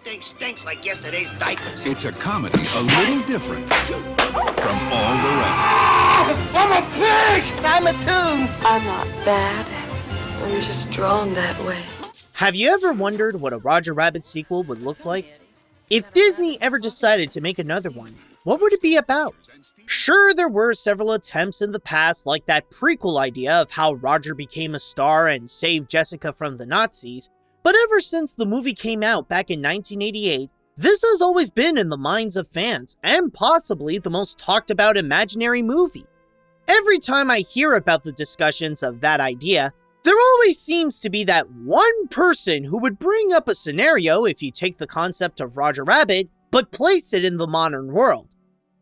Everything stinks like yesterday's diapers. It's a comedy a little different from all the rest. I'm a pig! I'm a tomb! I'm not bad. I'm just drawn that way. Have you ever wondered what a Roger Rabbit sequel would look like? If Disney ever decided to make another one, what would it be about? Sure, there were several attempts in the past, like that prequel idea of how Roger became a star and saved Jessica from the Nazis, but ever since the movie came out back in 1988, this has always been in the minds of fans, and possibly the most talked about imaginary movie. Every time I hear about the discussions of that idea, there always seems to be that one person who would bring up a scenario if you take the concept of Roger Rabbit, but place it in the modern world.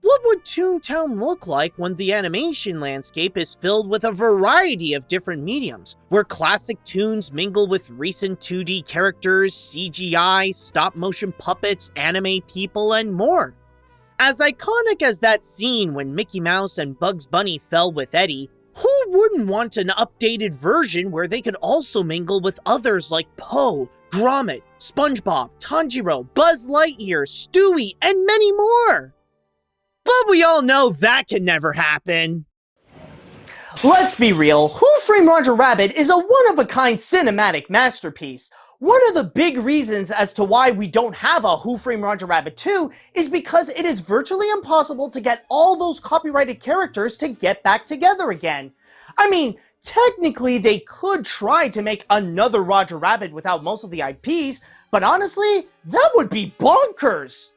What would Toontown look like when the animation landscape is filled with a variety of different mediums, where classic toons mingle with recent 2D characters, CGI, stop-motion puppets, anime people, and more? As iconic as that scene when Mickey Mouse and Bugs Bunny fell with Eddie, who wouldn't want an updated version where they could also mingle with others like Poe, Gromit, SpongeBob, Tanjiro, Buzz Lightyear, Stewie, and many more? But we all know that can never happen. Let's be real, Who Framed Roger Rabbit is a one-of-a-kind cinematic masterpiece. One of the big reasons as to why we don't have a Who Framed Roger Rabbit 2 is because it is virtually impossible to get all those copyrighted characters to get back together again. I mean, technically they could try to make another Roger Rabbit without most of the IPs, but honestly, that would be bonkers!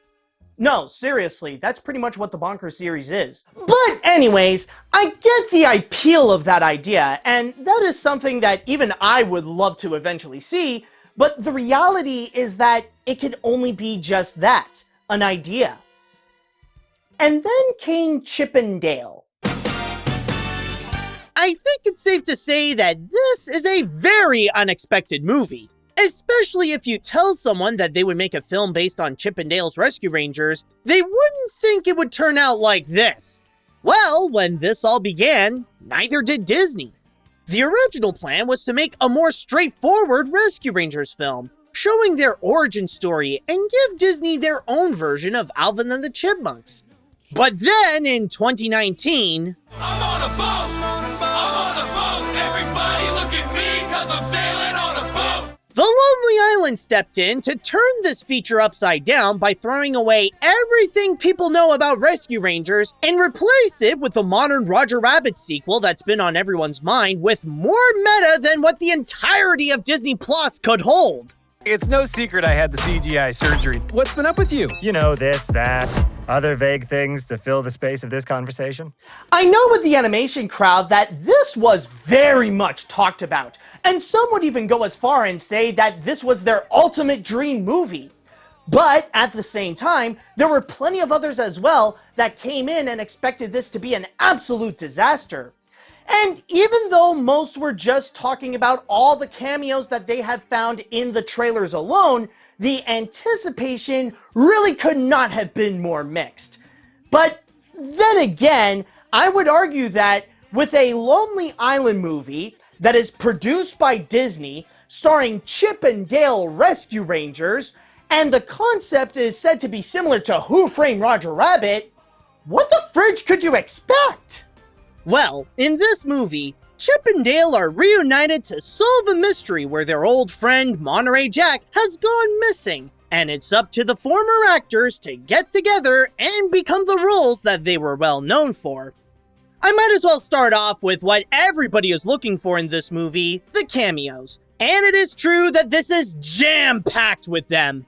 No, seriously, that's pretty much what the Bonkers series is. But anyways, I get the appeal of that idea, and that is something that even I would love to eventually see, but the reality is that it could only be just that, an idea. And then came Chip and Dale. I think it's safe to say that this is a very unexpected movie. Especially if you tell someone that they would make a film based on Chip and Dale's Rescue Rangers, they wouldn't think it would turn out like this. Well, when this all began, neither did Disney. The original plan was to make a more straightforward Rescue Rangers film, showing their origin story and give Disney their own version of Alvin and the Chipmunks. But then in 2019, I'm on a boat! I'm on a boat! Everybody look at me, cause I'm sailing on a boat! The Lonely Island stepped in to turn this feature upside down by throwing away everything people know about Rescue Rangers and replace it with the modern Roger Rabbit sequel that's been on everyone's mind with more meta than what the entirety of Disney Plus could hold. It's no secret I had the CGI surgery. What's been up with you? You know, this, that, other vague things to fill the space of this conversation. I know with the animation crowd that this was very much talked about, and some would even go as far and say that this was their ultimate dream movie. But at the same time, there were plenty of others as well that came in and expected this to be an absolute disaster. And even though most were just talking about all the cameos that they had found in the trailers alone, the anticipation really could not have been more mixed. But then again, I would argue that with a Lonely Island movie that is produced by Disney, starring Chip and Dale Rescue Rangers, and the concept is said to be similar to Who Framed Roger Rabbit, what the fridge could you expect? Well, in this movie, Chip and Dale are reunited to solve a mystery where their old friend Monterey Jack has gone missing, and it's up to the former actors to get together and become the roles that they were well known for. I might as well start off with what everybody is looking for in this movie, the cameos. And it is true that this is jam-packed with them.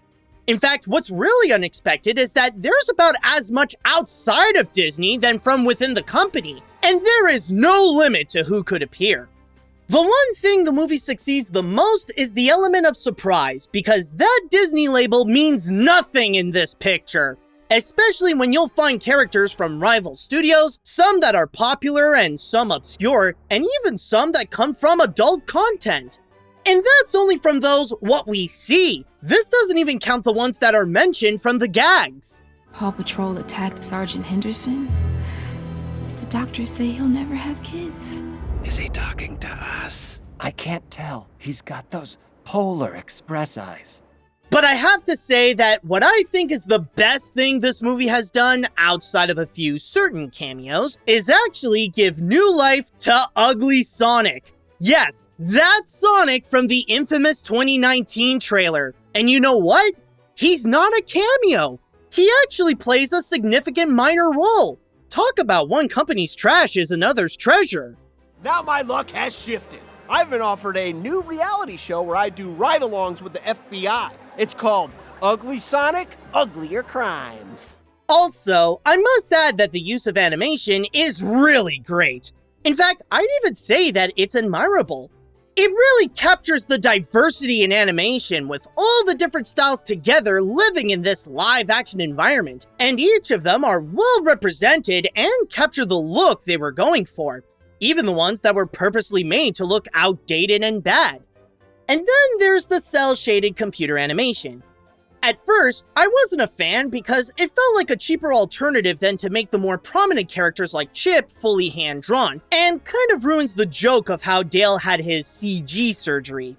In fact, what's really unexpected is that there's about as much outside of Disney than from within the company, and there is no limit to who could appear. The one thing the movie succeeds the most is the element of surprise, because that Disney label means nothing in this picture. Especially when you'll find characters from rival studios, some that are popular and some obscure, and even some that come from adult content. And that's only from those what we see. This doesn't even count the ones that are mentioned from the gags. Paw Patrol attacked Sergeant Henderson. The doctors say he'll never have kids. Is he talking to us? I can't tell. He's got those Polar Express eyes. But I have to say that what I think is the best thing this movie has done, outside of a few certain cameos, is actually give new life to Ugly Sonic. Yes, that's Sonic from the infamous 2019 trailer. And you know what? He's not a cameo. He actually plays a significant minor role. Talk about one company's trash is another's treasure. Now my luck has shifted. I've been offered a new reality show where I do ride-alongs with the FBI. It's called Ugly Sonic, Uglier Crimes. Also, I must add that the use of animation is really great. In fact, I'd even say that it's admirable. It really captures the diversity in animation with all the different styles together living in this live-action environment, and each of them are well represented and capture the look they were going for, even the ones that were purposely made to look outdated and bad. And then there's the cel-shaded computer animation. At first, I wasn't a fan because it felt like a cheaper alternative than to make the more prominent characters like Chip fully hand-drawn, and kind of ruins the joke of how Dale had his CG surgery.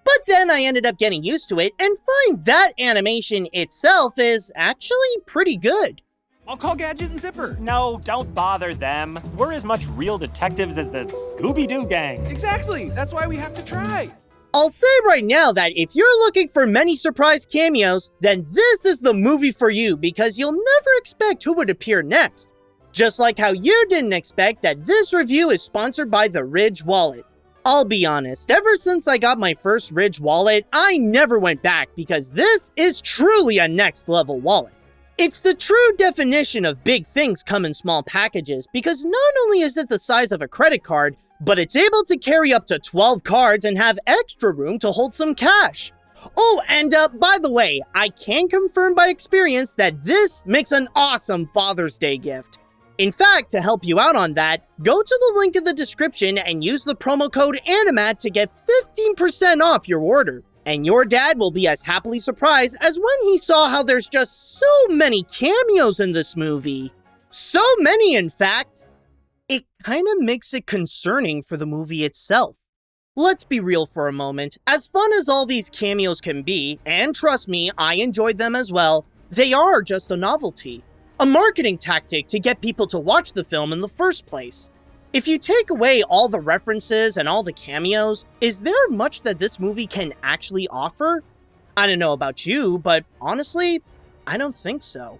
But then I ended up getting used to it and find that animation itself is actually pretty good. I'll call Gadget and Zipper. No, don't bother them. We're as much real detectives as the Scooby-Doo gang. Exactly. That's why we have to try. I'll say right now that if you're looking for many surprise cameos, then this is the movie for you because you'll never expect who would appear next. Just like how you didn't expect that this review is sponsored by the Ridge Wallet. I'll be honest, ever since I got my first Ridge Wallet, I never went back because this is truly a next level wallet. It's the true definition of big things come in small packages because not only is it the size of a credit card, but it's able to carry up to 12 cards and have extra room to hold some cash. Oh, and by the way, I can confirm by experience that this makes an awesome Father's Day gift. In fact, to help you out on that, go to the link in the description and use the promo code ANIMAT to get 15% off your order. And your dad will be as happily surprised as when he saw how there's just so many cameos in this movie. So many, in fact. It kind of makes it concerning for the movie itself. Let's be real for a moment. As fun as all these cameos can be, and trust me, I enjoyed them as well, they are just a novelty. A marketing tactic to get people to watch the film in the first place. If you take away all the references and all the cameos, is there much that this movie can actually offer? I don't know about you, but honestly, I don't think so.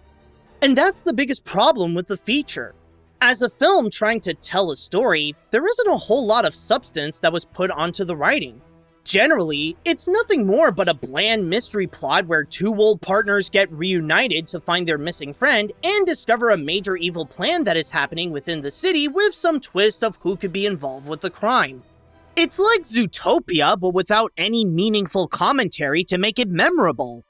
And that's the biggest problem with the feature. As a film trying to tell a story, there isn't a whole lot of substance that was put onto the writing. Generally, it's nothing more but a bland mystery plot where two old partners get reunited to find their missing friend and discover a major evil plan that is happening within the city with some twist of who could be involved with the crime. It's like Zootopia, but without any meaningful commentary to make it memorable.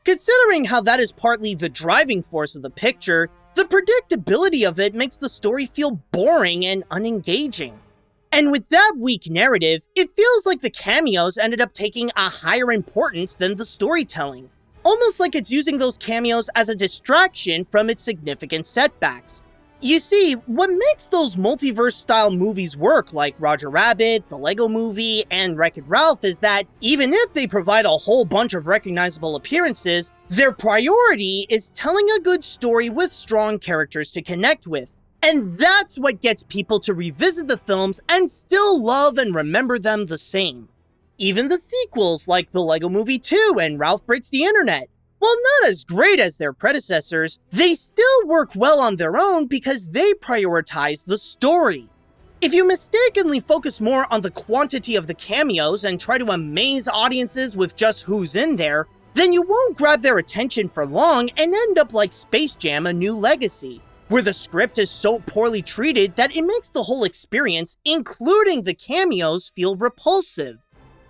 Considering how that is partly the driving force of the picture, the predictability of it makes the story feel boring and unengaging. And with that weak narrative, it feels like the cameos ended up taking a higher importance than the storytelling. Almost like it's using those cameos as a distraction from its significant setbacks. You see, what makes those multiverse-style movies work, like Roger Rabbit, the Lego Movie, and Wreck-It Ralph, is that even if they provide a whole bunch of recognizable appearances, their priority is telling a good story with strong characters to connect with. And that's what gets people to revisit the films and still love and remember them the same. Even the sequels, like the Lego Movie 2 and Ralph Breaks the Internet, while not as great as their predecessors, they still work well on their own because they prioritize the story. If you mistakenly focus more on the quantity of the cameos and try to amaze audiences with just who's in there, then you won't grab their attention for long and end up like Space Jam: A New Legacy, where the script is so poorly treated that it makes the whole experience, including the cameos, feel repulsive.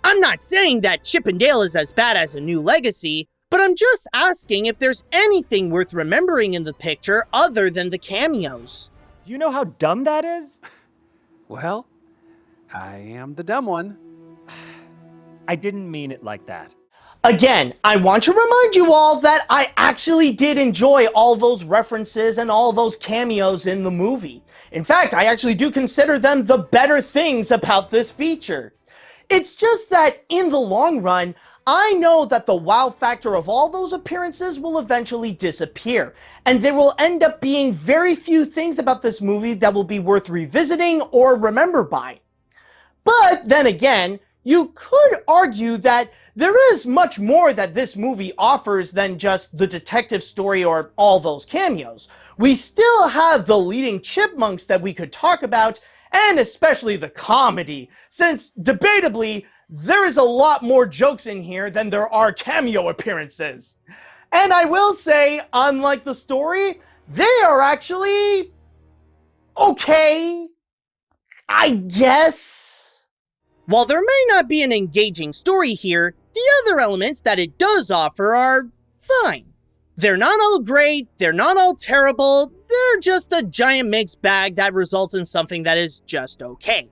I'm not saying that Chip and Dale is as bad as A New Legacy, but I'm just asking if there's anything worth remembering in the picture other than the cameos. Do you know how dumb that is? Well, I am the dumb one. I didn't mean it like that. Again, I want to remind you all that I actually did enjoy all those references and all those cameos in the movie. In fact, I actually do consider them the better things about this feature. It's just that in the long run, I know that the wow factor of all those appearances will eventually disappear, and there will end up being very few things about this movie that will be worth revisiting or remembered by. But then again, you could argue that there is much more that this movie offers than just the detective story or all those cameos. We still have the leading chipmunks that we could talk about, and especially the comedy, since debatably, there is a lot more jokes in here than there are cameo appearances. And I will say, unlike the story, they are actually okay, I guess. While there may not be an engaging story here, the other elements that it does offer are fine. They're not all great, they're not all terrible, they're just a giant mixed bag that results in something that is just okay.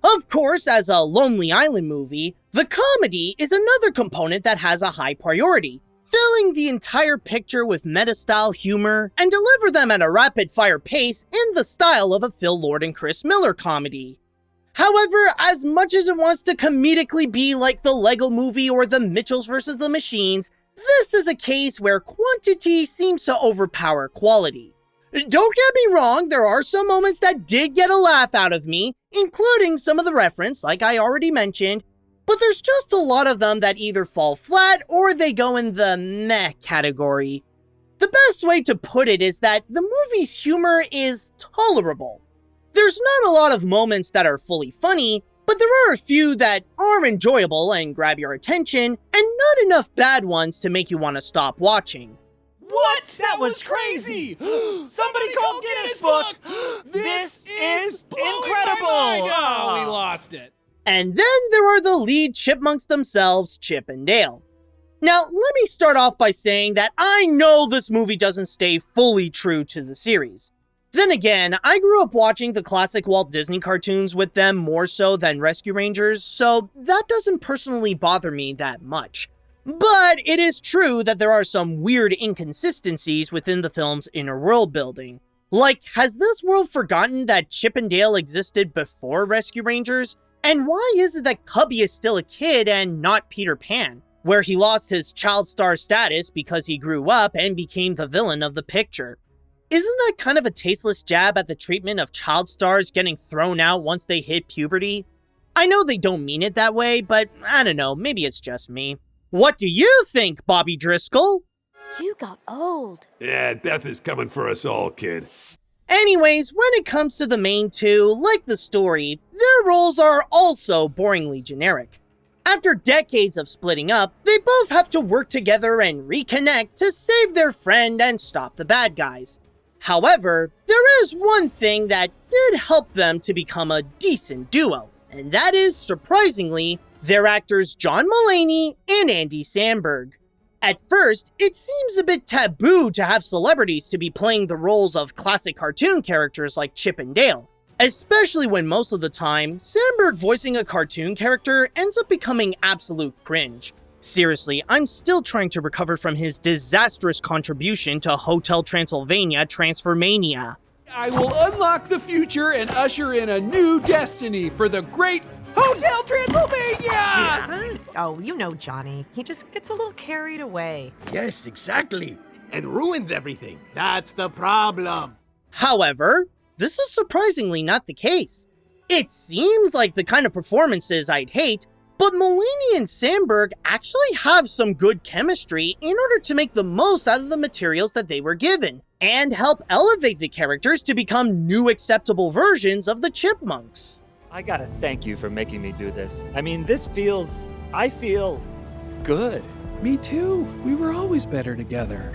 Of course, as a Lonely Island movie, the comedy is another component that has a high priority, filling the entire picture with meta-style humor and deliver them at a rapid-fire pace in the style of a Phil Lord and Chris Miller comedy. However, as much as it wants to comedically be like the Lego Movie or the Mitchells vs. the Machines, this is a case where quantity seems to overpower quality. Don't get me wrong, there are some moments that did get a laugh out of me, including some of the reference, like I already mentioned, but there's just a lot of them that either fall flat or they go in the meh category. The best way to put it is that the movie's humor is tolerable. There's not a lot of moments that are fully funny, but there are a few that are enjoyable and grab your attention, and not enough bad ones to make you want to stop watching. What? That was crazy! Somebody called Guinness Book! This is incredible! Oh, we lost it. And then there are the lead chipmunks themselves, Chip and Dale. Now, let me start off by saying that I know this movie doesn't stay fully true to the series. Then again, I grew up watching the classic Walt Disney cartoons with them more so than Rescue Rangers, so that doesn't personally bother me that much. But it is true that there are some weird inconsistencies within the film's inner world building. Like, has this world forgotten that Chip and Dale existed before Rescue Rangers? And why is it that Cubby is still a kid and not Peter Pan, where he lost his child star status because he grew up and became the villain of the picture? Isn't that kind of a tasteless jab at the treatment of child stars getting thrown out once they hit puberty? I know they don't mean it that way, but I don't know, maybe it's just me. What do you think, Bobby Driscoll? You got old. Yeah, death is coming for us all, kid. Anyways, when it comes to the main two, like the story, their roles are also boringly generic. After decades of splitting up, they both have to work together and reconnect to save their friend and stop the bad guys. However, there is one thing that did help them to become a decent duo, and that is, surprisingly, their actors John Mulaney and Andy Samberg. At first, it seems a bit taboo to have celebrities to be playing the roles of classic cartoon characters like Chip and Dale, especially when most of the time, Samberg voicing a cartoon character ends up becoming absolute cringe. Seriously, I'm still trying to recover from his disastrous contribution to Hotel Transylvania Transformania. I will unlock the future and usher in a new destiny for the great Hotel Transylvania! Oh, you know Johnny. He just gets a little carried away. Yes, exactly. And ruins everything. That's the problem. However, this is surprisingly not the case. It seems like the kind of performances I'd hate, but Mulaney and Samberg actually have some good chemistry in order to make the most out of the materials that they were given, and help elevate the characters to become new acceptable versions of the Chipmunks. I gotta thank you for making me do this. I mean, I feel good. Me too. We were always better together.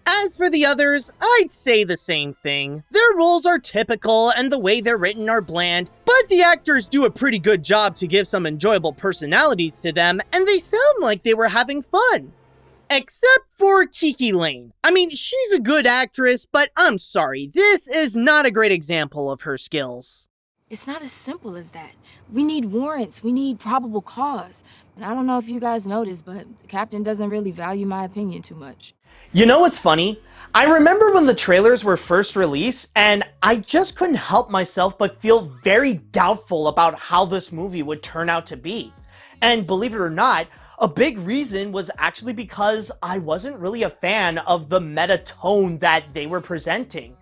As for the others, I'd say the same thing. Their roles are typical and the way they're written are bland, but the actors do a pretty good job to give some enjoyable personalities to them, and they sound like they were having fun. Except for Kiki Layne. I mean, she's a good actress, but I'm sorry, this is not a great example of her skills. It's not as simple as that. We need warrants, we need probable cause. And I don't know if you guys noticed, but the captain doesn't really value my opinion too much. You know what's funny? I remember when the trailers were first released, and I just couldn't help myself but feel very doubtful about how this movie would turn out to be. And believe it or not, A big reason was actually because I wasn't really a fan of the meta tone that they were presenting.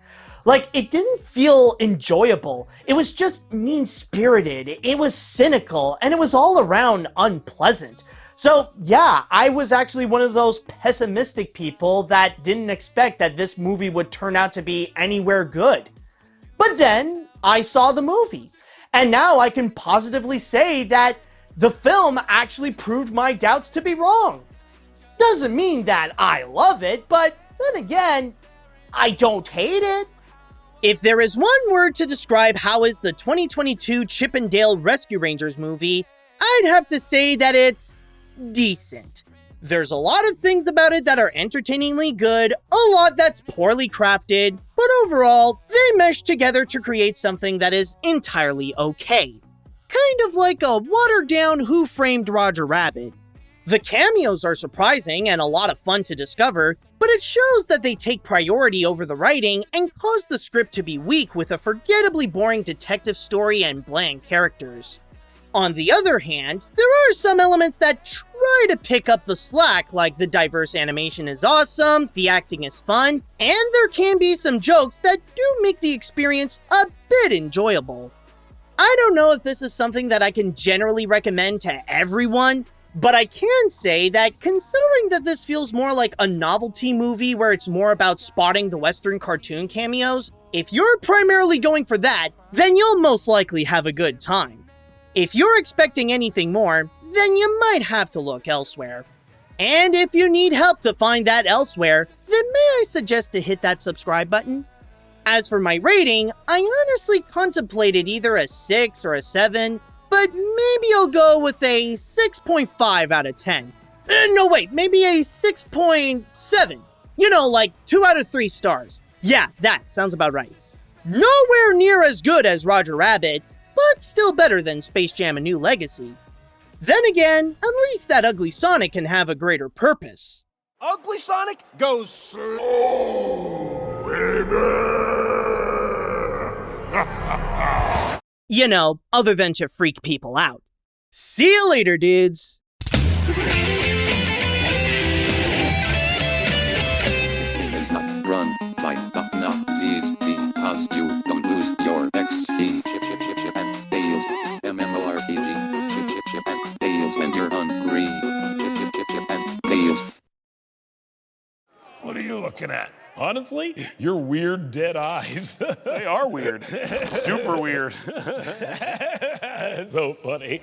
Like, it didn't feel enjoyable. It was just mean-spirited, it was cynical, and it was all around unpleasant. So yeah, I was actually one of those pessimistic people that didn't expect that this movie would turn out to be anywhere good. But then I saw the movie, and now I can positively say that the film actually proved my doubts to be wrong. Doesn't mean that I love it, but then again, I don't hate it. If there is one word to describe how is the 2022 Chip and Dale Rescue Rangers movie, I'd have to say that it's decent. There's a lot of things about it that are entertainingly good, a lot that's poorly crafted, but overall, they mesh together to create something that is entirely okay. Kind of like a watered-down Who Framed Roger Rabbit. The cameos are surprising and a lot of fun to discover, but it shows that they take priority over the writing and cause the script to be weak with a forgettably boring detective story and bland characters. On the other hand, there are some elements that try to pick up the slack, like the diverse animation is awesome, the acting is fun, and there can be some jokes that do make the experience a bit enjoyable. I don't know if this is something that I can generally recommend to everyone, but I can say that considering that this feels more like a novelty movie where it's more about spotting the Western cartoon cameos, if you're primarily going for that, then you'll most likely have a good time. If you're expecting anything more, then you might have to look elsewhere. And if you need help to find that elsewhere, then may I suggest to hit that subscribe button? As for my rating, I honestly contemplated either a 6 or a 7, but maybe I'll go with a 6.5 out of 10. No wait, maybe a 6.7. You know, like 2 out of 3 stars. Yeah, that sounds about right. Nowhere near as good as Roger Rabbit, but still better than Space Jam: A New Legacy. Then again, at least that Ugly Sonic can have a greater purpose. Ugly Sonic goes slow, baby. You know, other than to freak people out. See you later, dudes! Run by the Nazis because you don't lose your XP. Chip and Dale's MMORPG. Chip and Dale's when you're hungry. Chip and Dale's. What are you looking at? Honestly, your weird dead eyes. They are weird. Super weird. So funny.